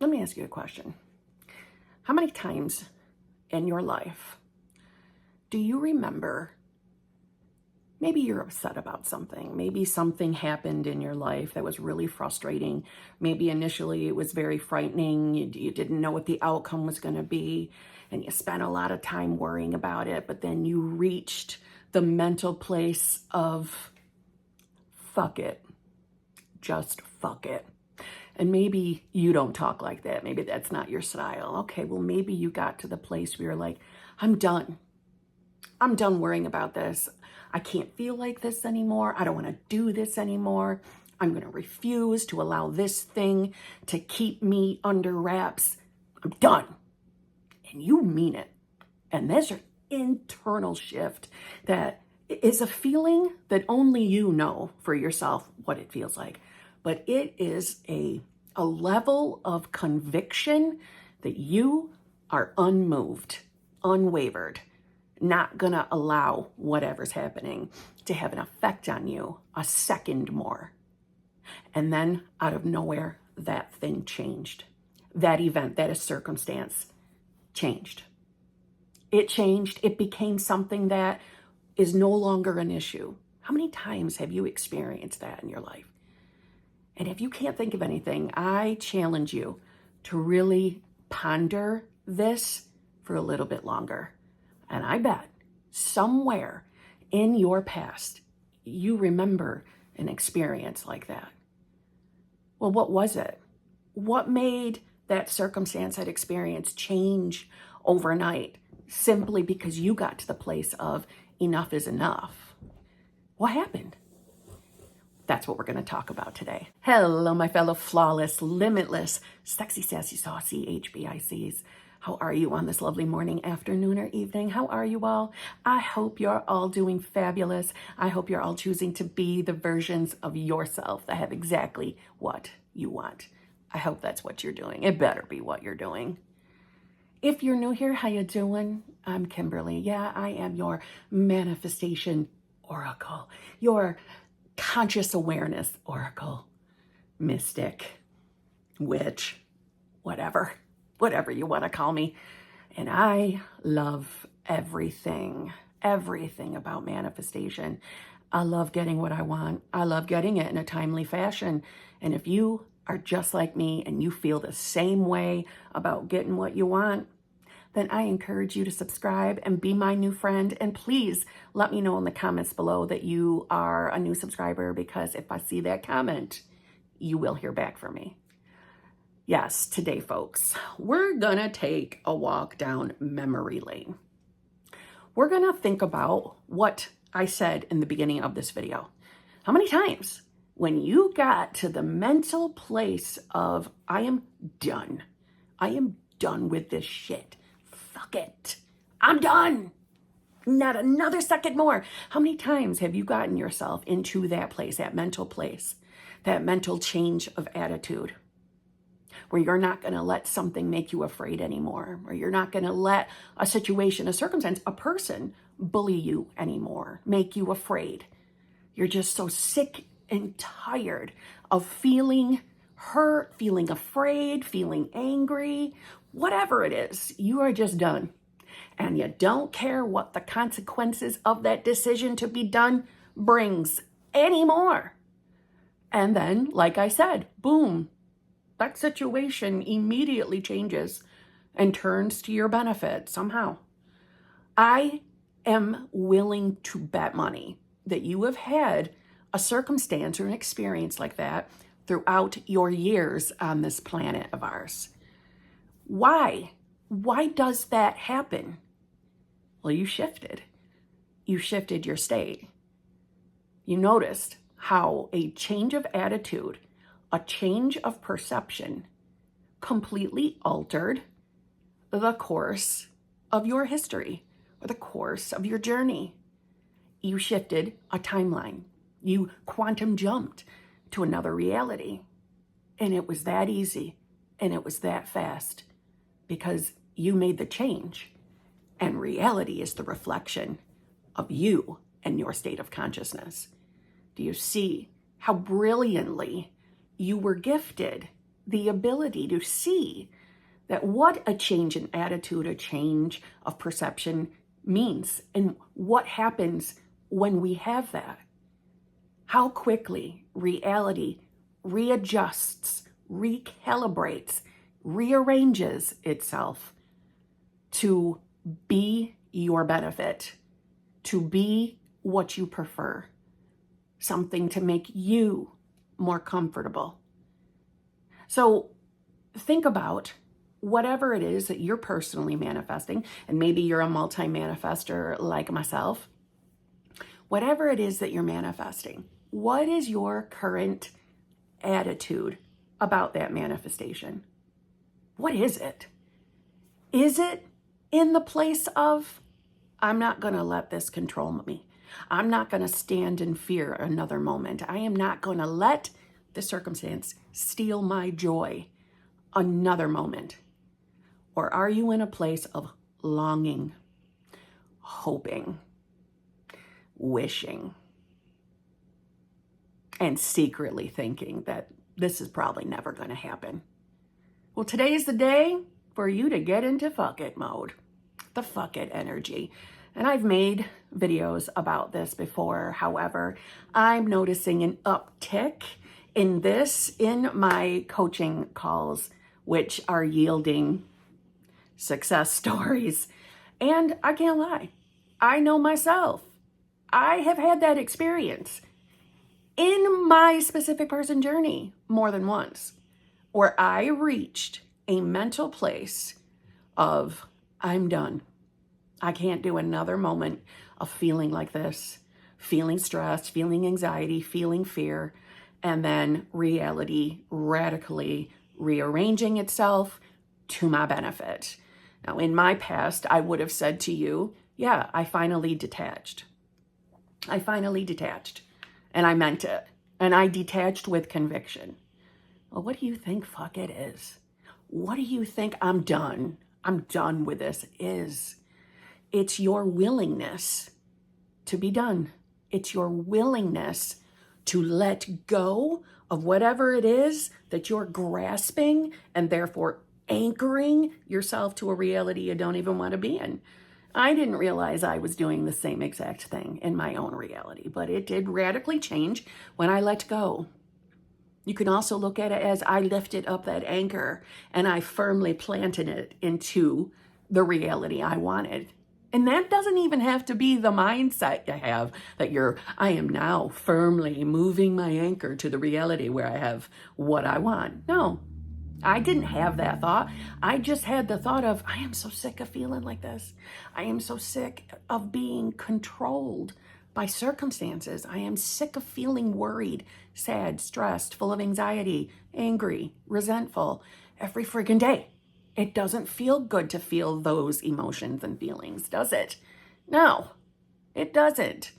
Let me ask you a question. How many times in your life do you remember maybe you're upset about something? Maybe something happened in your life that was really frustrating. Maybe initially it was very frightening. You didn't know what the outcome was going to be, and you spent a lot of time worrying about it, but then you reached the mental place of fuck it. Just fuck it. And maybe you don't talk like that. Maybe that's not your style. Okay, well, maybe you got to the place where you're like, I'm done. I'm done worrying about this. I can't feel like this anymore. I don't want to do this anymore. I'm going to refuse to allow this thing to keep me under wraps. I'm done. And you mean it. And there's an internal shift that is a feeling that only you know for yourself what it feels like. But it is a level of conviction that you are unmoved, unwavered, not gonna allow whatever's happening to have an effect on you a second more. And then out of nowhere, that thing changed. That event, that circumstance changed. It changed. It became something that is no longer an issue. How many times have you experienced that in your life? And if you can't think of anything, I challenge you to really ponder this for a little bit longer. And I bet somewhere in your past, you remember an experience like that. Well, what was it? What made that circumstance, that experience change overnight simply because you got to the place of enough is enough? What happened? That's what we're going to talk about today. Hello, my fellow flawless, limitless, sexy, sassy, saucy HBICs. How are you on this lovely morning, afternoon, or evening? How are you all? I hope you're all doing fabulous. I hope you're all choosing to be the versions of yourself that have exactly what you want. I hope that's what you're doing. It better be what you're doing. If you're new here, how you doing? I'm Kimberly. Yeah, I am your manifestation oracle, your conscious awareness oracle, mystic, witch, whatever you want to call me. And I love everything about manifestation. I love getting what I want. I love getting it in a timely fashion. And if you are just like me and you feel the same way about getting what you want, then I encourage you to subscribe and be my new friend. And please let me know in the comments below that you are a new subscriber, because if I see that comment, you will hear back from me. Yes, today, folks, we're gonna take a walk down memory lane. We're gonna think about what I said in the beginning of this video. How many times when you got to the mental place of, I am done with this shit. Fuck it. I'm done. Not another second more. How many times have you gotten yourself into that place, that mental place, that mental change of attitude, where you're not going to let something make you afraid anymore, or you're not going to let a situation, a circumstance, a person bully you anymore, make you afraid? You're just so sick and tired of feeling hurt, feeling afraid, feeling angry, whatever it is, you are just done. And you don't care what the consequences of that decision to be done brings anymore. And then, like I said, boom, that situation immediately changes and turns to your benefit somehow. I am willing to bet money that you have had a circumstance or an experience like that throughout your years on this planet of ours. Why? Why does that happen? Well, you shifted. You shifted your state. You noticed how a change of attitude, a change of perception, completely altered the course of your history or the course of your journey. You shifted a timeline. You quantum jumped to another reality. And it was that easy, and it was that fast, because you made the change, and reality is the reflection of you and your state of consciousness. Do you see how brilliantly you were gifted the ability to see that what a change in attitude, a change of perception means, and what happens when we have that. How quickly reality readjusts, recalibrates, rearranges itself to be your benefit, to be what you prefer, something to make you more comfortable. So think about whatever it is that you're personally manifesting, and maybe you're a multi-manifester like myself. Whatever it is that you're manifesting, what is your current attitude about that manifestation? What is it? Is it in the place of, I'm not going to let this control me. I'm not going to stand in fear another moment. I am not going to let the circumstance steal my joy another moment. Or are you in a place of longing, hoping, wishing, and secretly thinking that this is probably never going to happen? Well, today is the day for you to get into fuck it mode, the fuck it energy. And I've made videos about this before. However, I'm noticing an uptick in this in my coaching calls, which are yielding success stories. And I can't lie, I know myself. I have had that experience in my specific person journey more than once, where I reached a mental place of, I'm done. I can't do another moment of feeling like this, feeling stressed, feeling anxiety, feeling fear, and then reality radically rearranging itself to my benefit. Now, in my past, I would have said to you, yeah, I finally detached. I finally detached, and I meant it. And I detached with conviction. Well, what do you think fuck it is? What do you think I'm done with this is? It's your willingness to be done. It's your willingness to let go of whatever it is that you're grasping and therefore anchoring yourself to a reality you don't even want to be in. I didn't realize I was doing the same exact thing in my own reality, but it did radically change when I let go. You can also look at it as I lifted up that anchor and I firmly planted it into the reality I wanted. And that doesn't even have to be the mindset you have that I am now firmly moving my anchor to the reality where I have what I want. No, I didn't have that thought. I just had the thought of, I am so sick of feeling like this. I am so sick of being controlled by circumstances. I am sick of feeling worried, sad, stressed, full of anxiety, angry, resentful every friggin' day. It doesn't feel good to feel those emotions and feelings, does it? No, it doesn't.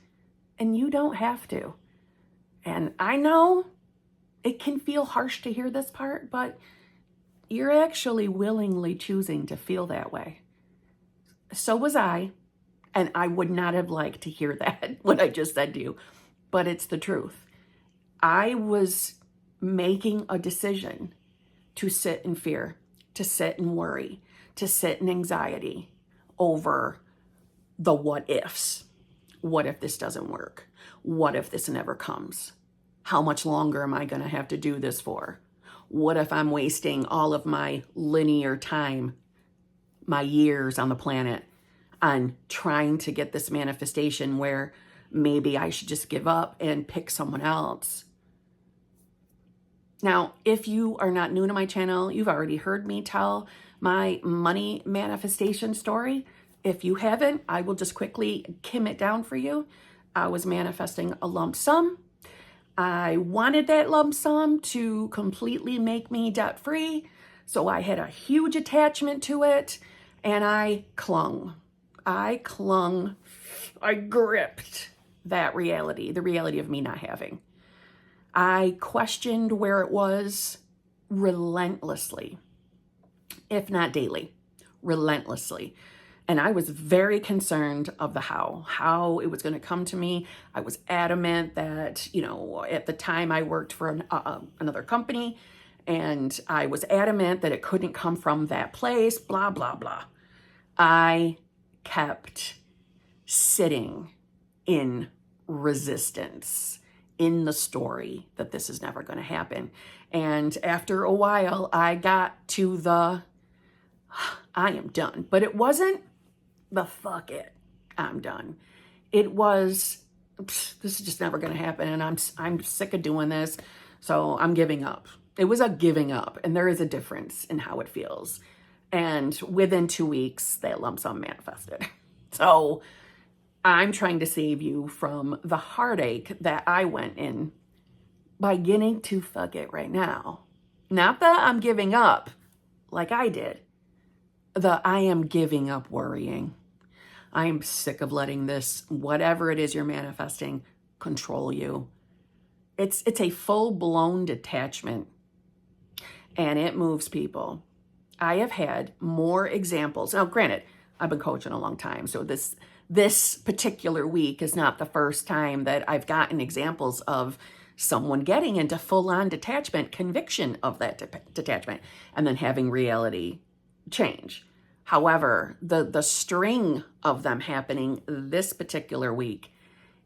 And you don't have to. And I know it can feel harsh to hear this part, but you're actually willingly choosing to feel that way. So was I, and I would not have liked to hear that, what I just said to you, but it's the truth. I was making a decision to sit in fear, to sit in worry, to sit in anxiety over the what ifs. What if this doesn't work? What if this never comes? How much longer am I going to have to do this for? What if I'm wasting all of my linear time, my years on the planet, on trying to get this manifestation where maybe I should just give up and pick someone else? Now, if you are not new to my channel, you've already heard me tell my money manifestation story. If you haven't, I will just quickly kim it down for you. I was manifesting a lump sum. I wanted that lump sum to completely make me debt-free, so I had a huge attachment to it, and I clung. I gripped that reality, the reality of me not having. I questioned where it was relentlessly, if not daily, relentlessly. And I was very concerned of the how it was going to come to me. I was adamant that, at the time I worked for another company, and I was adamant that it couldn't come from that place, blah, blah, blah. I kept sitting in resistance in the story that this is never going to happen. And after a while, I got to the, I am done. But it wasn't the fuck it, I'm done. It was, this is just never going to happen, and I'm sick of doing this, so I'm giving up. It was a giving up, and there is a difference in how it feels. And within 2 weeks, that lump sum manifested. So I'm trying to save you from the heartache that I went in by getting to fuck it right now. Not that I'm giving up like I did. I am giving up worrying. I am sick of letting this, whatever it is you're manifesting, control you. It's a full-blown detachment, and it moves people. I have had more examples. Now, granted, I've been coaching a long time, so this particular week is not the first time that I've gotten examples of someone getting into full-on detachment, conviction of that detachment, and then having reality change. However, the string of them happening this particular week,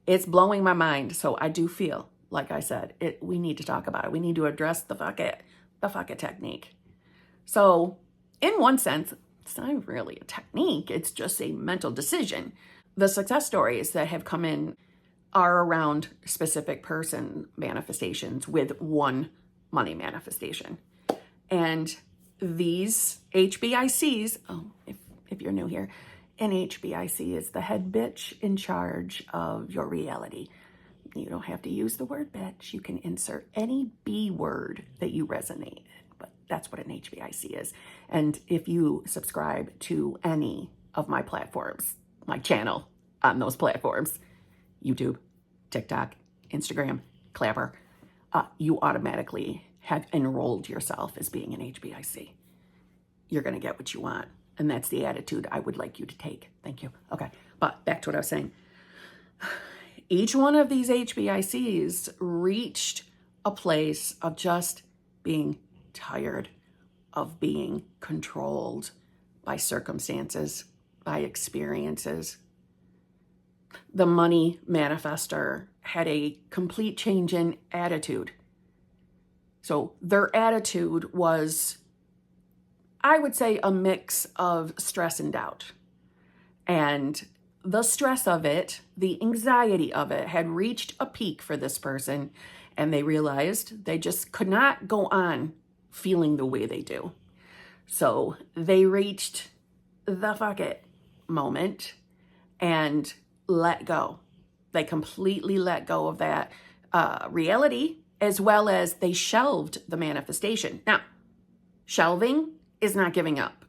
it's blowing my mind. So I do feel, like I said, we need to talk about it. We need to address the fuck it technique. So in one sense, it's not really a technique. It's just a mental decision. The success stories that have come in are around specific person manifestations with one money manifestation. And these HBICs, if you're new here, an HBIC is the head bitch in charge of your reality. You don't have to use the word bitch. You can insert any B word that you resonate, but that's what an HBIC is. And if you subscribe to any of my platforms, my channel on those platforms, YouTube, TikTok, Instagram, Clapper, you automatically have enrolled yourself as being an HBIC. You're going to get what you want. And that's the attitude I would like you to take. Thank you. Okay. But back to what I was saying. Each one of these HBICs reached a place of just being tired of being controlled by circumstances, by experiences. The money manifestor had a complete change in attitude. So their attitude was, I would say, a mix of stress and doubt. And the stress of it, the anxiety of it had reached a peak for this person, and they realized they just could not go on feeling the way they do. So they reached the fuck it moment and let go. They completely let go of that reality, as well as they shelved the manifestation. Now, shelving is not giving up.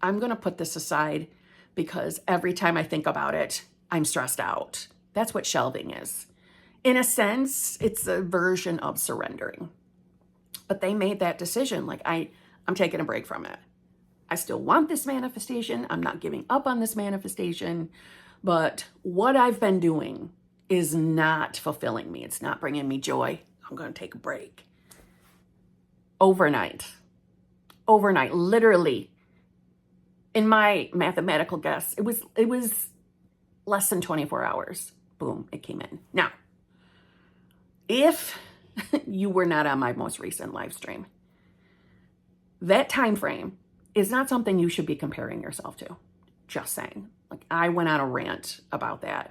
I'm going to put this aside because every time I think about it, I'm stressed out. That's what shelving is. In a sense, it's a version of surrendering. But they made that decision, like, I'm taking a break from it. I still want this manifestation. I'm not giving up on this manifestation. But what I've been doing is not fulfilling me. It's not bringing me joy. I'm going to take a break. Overnight, literally, in my mathematical guess, it was less than 24 hours. Boom, it came in. Now, if you were not on my most recent live stream, that time frame is not something you should be comparing yourself to. Just saying. Like, I went on a rant about that.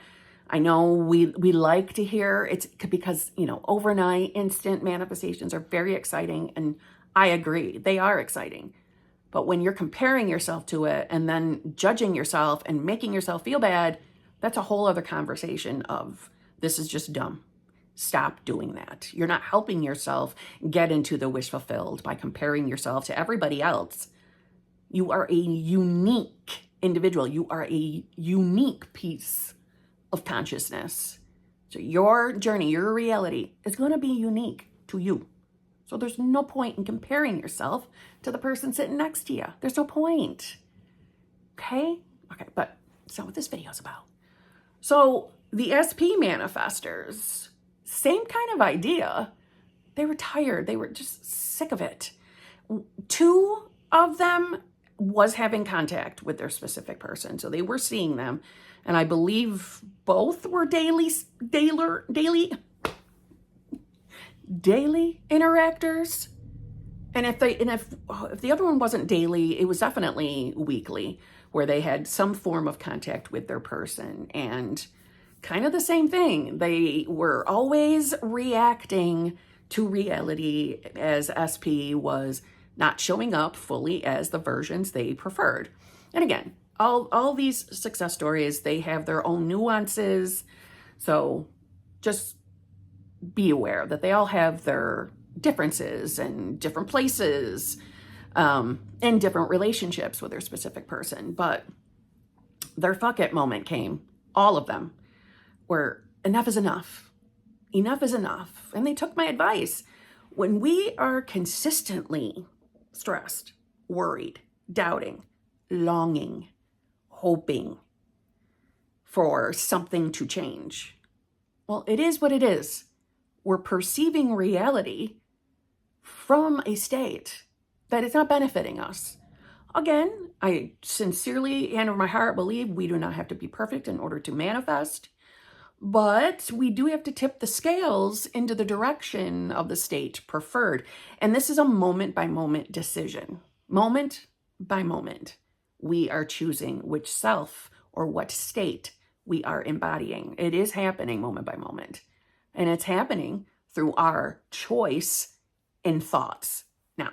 I know we like to hear it's because, overnight instant manifestations are very exciting, and I agree, they are exciting. But when you're comparing yourself to it and then judging yourself and making yourself feel bad, that's a whole other conversation of, this is just dumb. Stop doing that. You're not helping yourself get into the wish fulfilled by comparing yourself to everybody else. You are a unique individual. You are a unique piece of consciousness. So your journey, your reality is going to be unique to you. So there's no point in comparing yourself to the person sitting next to you. There's no point. Okay, but that's not what this video is about. So the SP manifestors, same kind of idea, They were tired. They were just sick of it. 2 of them was having contact with their specific person. So they were seeing them. And I believe both were daily interactors. And if the other one wasn't daily, it was definitely weekly, where they had some form of contact with their person. And kind of the same thing. They were always reacting to reality as SP was not showing up fully as the versions they preferred. And again, all these success stories, they have their own nuances. So just be aware that they all have their differences and different places and different relationships with their specific person. But their fuck it moment came, all of them, where enough is enough. Enough is enough. And they took my advice. When we are consistently stressed, worried, doubting, longing, hoping for something to change, well, it is what it is. We're perceiving reality from a state that is not benefiting us. Again, I sincerely, hand over my heart, believe we do not have to be perfect in order to manifest, but we do have to tip the scales into the direction of the state preferred. And this is a moment-by-moment decision. Moment by moment, we are choosing which self or what state we are embodying. It is happening moment by moment. And it's happening through our choice in thoughts. Now,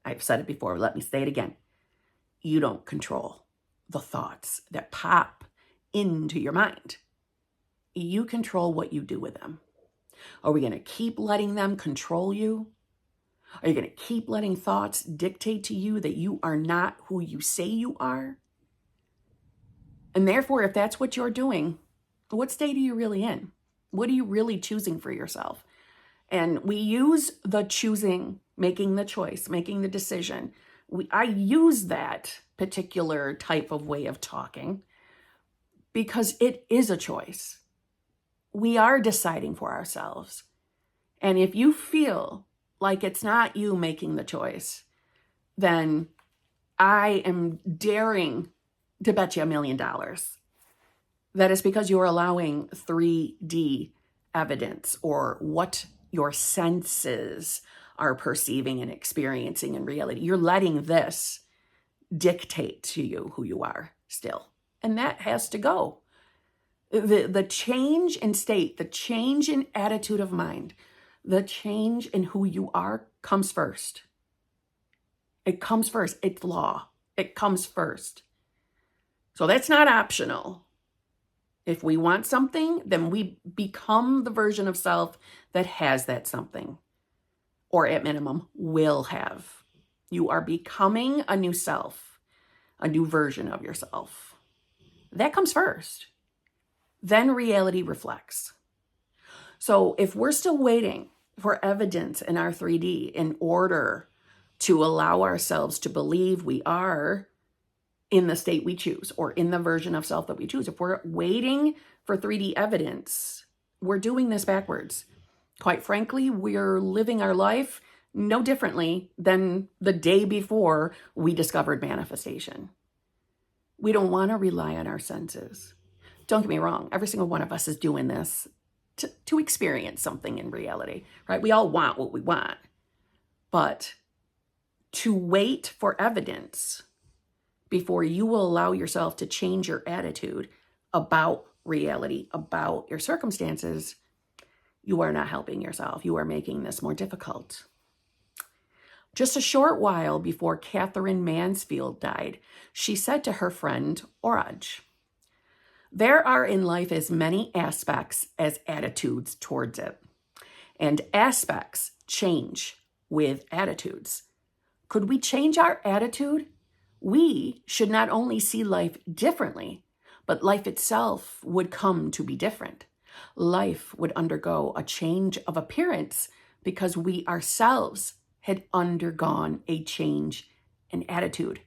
I've said it before, let me say it again. You don't control the thoughts that pop into your mind. You control what you do with them. Are we going to keep letting them control you? Are you going to keep letting thoughts dictate to you that you are not who you say you are? And therefore, if that's what you're doing, what state are you really in? What are you really choosing for yourself? And we use the choosing, making the choice, making the decision. I use that particular type of way of talking because it is a choice. We are deciding for ourselves. And if you feel like it's not you making the choice, then I am daring to bet you $1 million that is because you're allowing 3D evidence, or what your senses are perceiving and experiencing in reality. You're letting this dictate to you who you are still. And that has to go. The change in state, the change in attitude of mind, the change in who you are comes first. It comes first. It's law. It comes first. So that's not optional. If we want something, then we become the version of self that has that something, or at minimum, will have. You are becoming a new self, a new version of yourself. That comes first. Then reality reflects. So if we're still waiting for evidence in our 3D in order to allow ourselves to believe we are in the state we choose, or in the version of self that we choose, if we're waiting for 3D evidence, we're doing this backwards. Quite frankly, we're living our life no differently than the day before we discovered manifestation. We don't want to rely on our senses. Don't get me wrong, every single one of us is doing this to experience something in reality, right? We all want what we want. But to wait for evidence before you will allow yourself to change your attitude about reality, about your circumstances, you are not helping yourself. You are making this more difficult. Just a short while before Catherine Mansfield died, she said to her friend Oraj, "There are in life as many aspects as attitudes towards it, and aspects change with attitudes. Could we change our attitude? We should not only see life differently, but life itself would come to be different. Life would undergo a change of appearance because we ourselves had undergone a change in attitude.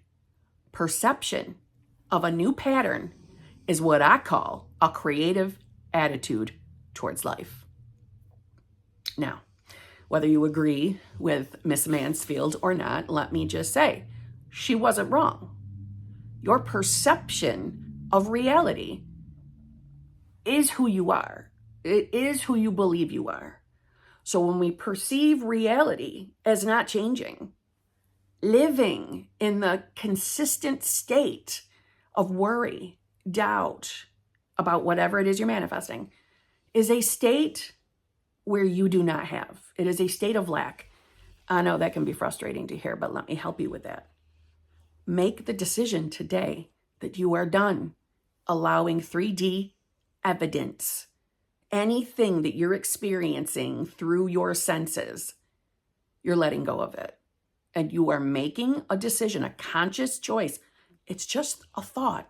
Perception of a new pattern is what I call a creative attitude towards life." Now, Whether you agree with Miss Mansfield or not, let me just say, she wasn't wrong. Your perception of reality is who you are. It is who you believe you are. So when we perceive reality as not changing, living in the consistent state of worry, doubt about whatever it is you're manifesting, is a state where you do not have. It is a state of lack. I know that can be frustrating to hear, but let me help you with that. Make the decision today that you are done allowing 3D evidence, anything that you're experiencing through your senses, you're letting go of it. And you are making a decision, a conscious choice. It's just a thought.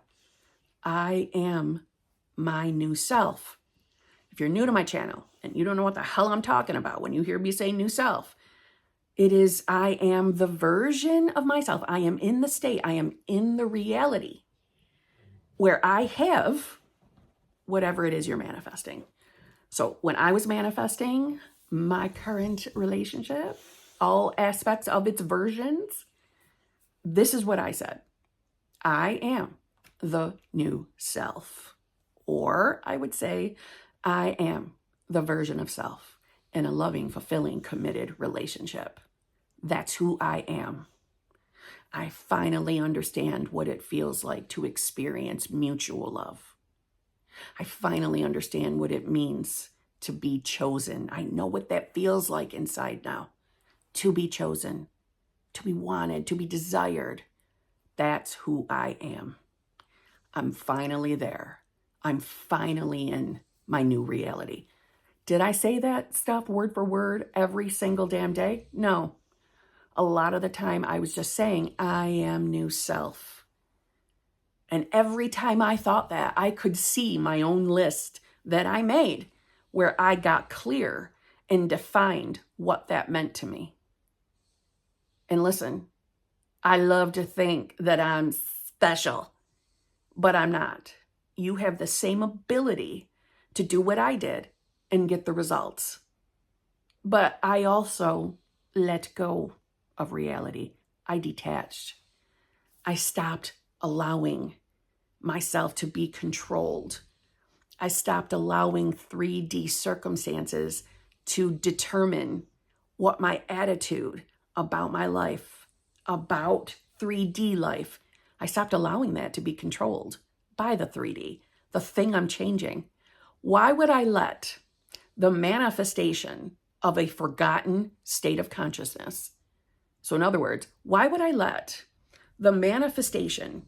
I am my new self. If you're new to my channel and you don't know what the hell I'm talking about when you hear me say new self, it is I am the version of myself. I am in the state. I am in the reality where I have whatever it is you're manifesting. So when I was manifesting my current relationship, all aspects of its versions, this is what I said. I am the new self. Or I would say, I am the version of self in a loving, fulfilling, committed relationship. That's who I am. I finally understand what it feels like to experience mutual love. I finally understand what it means to be chosen. I know what that feels like inside now. To be chosen, to be wanted, to be desired. That's who I am. I'm finally there. I'm finally in my new reality. Did I say that stuff word for word every single damn day? No. A lot of the time I was just saying, I am new self. And every time I thought that, I could see my own list that I made where I got clear and defined what that meant to me. And listen, I love to think that I'm special, but I'm not. You have the same ability to do what I did and get the results. But I also let go of reality. I detached. I stopped allowing myself to be controlled. I stopped allowing 3D circumstances to determine what my attitude about my life, about 3D life. I stopped allowing that to be controlled by the 3D, the thing I'm changing. Why would I let the manifestation of a forgotten state of consciousness? So in other words, why would I let the manifestation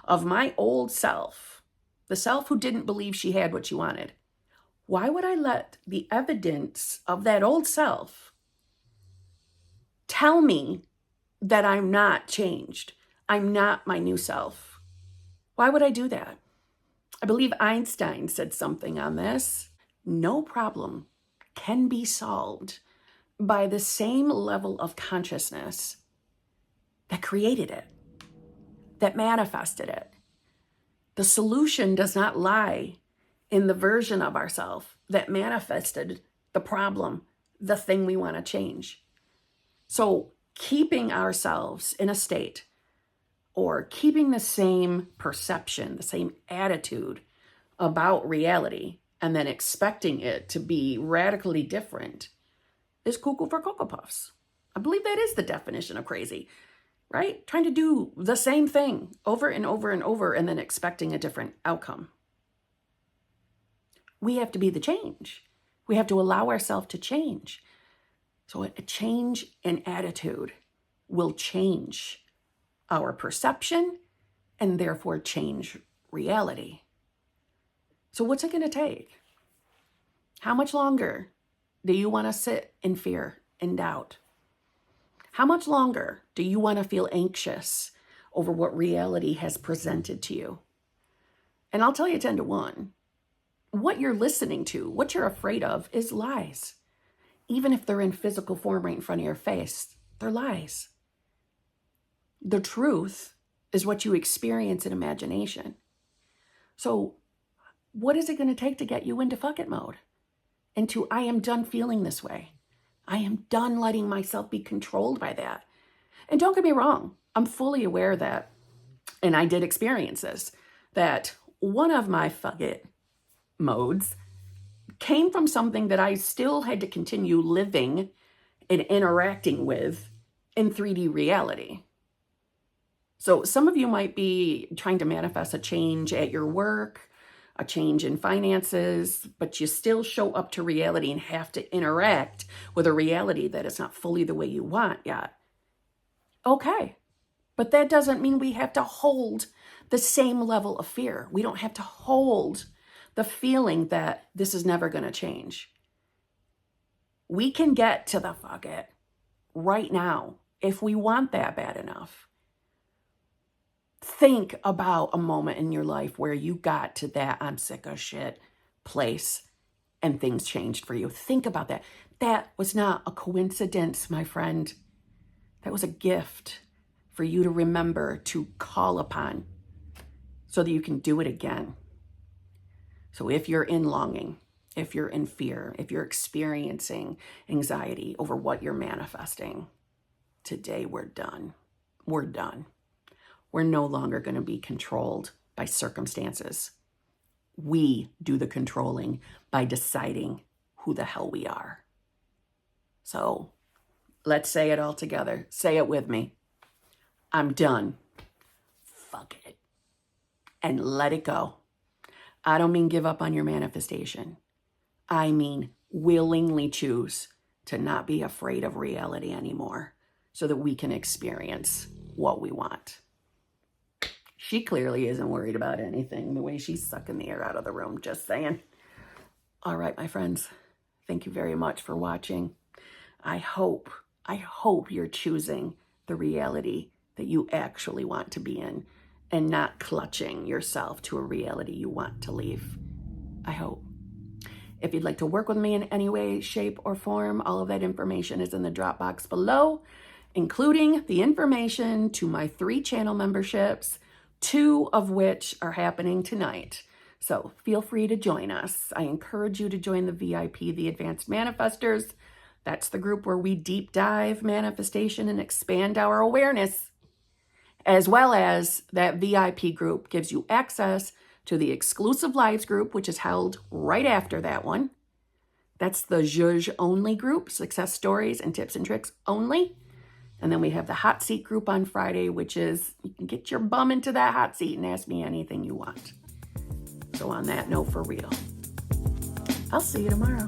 of my old self, the self who didn't believe she had what she wanted, why would I let the evidence of that old self tell me that I'm not changed? I'm not my new self. Why would I do that? I believe Einstein said something on this. No problem can be solved by the same level of consciousness that created it, that manifested it. The solution does not lie in the version of ourselves that manifested the problem, the thing we want to change. So keeping ourselves in a state or keeping the same perception, the same attitude about reality, and then expecting it to be radically different is cuckoo for Cocoa Puffs. I believe that is the definition of crazy, right? Trying to do the same thing over and over and over and then expecting a different outcome. We have to be the change. We have to allow ourselves to change. So a change in attitude will change our perception and therefore change reality. So what's it going to take? How much longer do you want to sit in fear and doubt? How much longer do you want to feel anxious over what reality has presented to you? And I'll tell you 10 to 1, what you're listening to, what you're afraid of is lies. Even if they're in physical form right in front of your face, they're lies. The truth is what you experience in imagination. So what is it going to take to get you into fuck it mode? Into I am done feeling this way. I am done letting myself be controlled by that. And don't get me wrong, I'm fully aware that, and I did experience this, that one of my fuck it modes came from something that I still had to continue living and interacting with in 3D reality. So some of you might be trying to manifest a change at your work, a change in finances, but you still show up to reality and have to interact with a reality that is not fully the way you want yet. Okay, but that doesn't mean we have to hold the same level of fear. We don't have to hold the feeling that this is never going to change. We can get to the fuck it right now if we want that bad enough. Think about a moment in your life where you got to that I'm sick of shit place and things changed for you. Think about that. That was not a coincidence, my friend. That was a gift for you to remember to call upon so that you can do it again. So if you're in longing, if you're in fear, if you're experiencing anxiety over what you're manifesting, today we're done. We're done. We're no longer going to be controlled by circumstances. We do the controlling by deciding who the hell we are. So let's say it all together. Say it with me. I'm done. Fuck it. And let it go. I don't mean give up on your manifestation. I mean willingly choose to not be afraid of reality anymore so that we can experience what we want. She clearly isn't worried about anything the way she's sucking the air out of the room, just saying. All right, my friends, thank you very much for watching. I hope you're choosing the reality that you actually want to be in and not clutching yourself to a reality you want to leave. I hope. If you'd like to work with me in any way, shape, or form, all of that information is in the drop box below, including the information to my 3 channel memberships, 2 of which are happening tonight. So feel free to join us. I encourage you to join the VIP, the Advanced Manifestors. That's the group where we deep dive manifestation and expand our awareness, as well as that VIP group gives you access to the exclusive lives group, which is held right after that one. That's the Zhuzh only group, success stories and tips and tricks only. And then we have the hot seat group on Friday, which is you can get your bum into that hot seat and ask me anything you want. So on that note, for real, I'll see you tomorrow.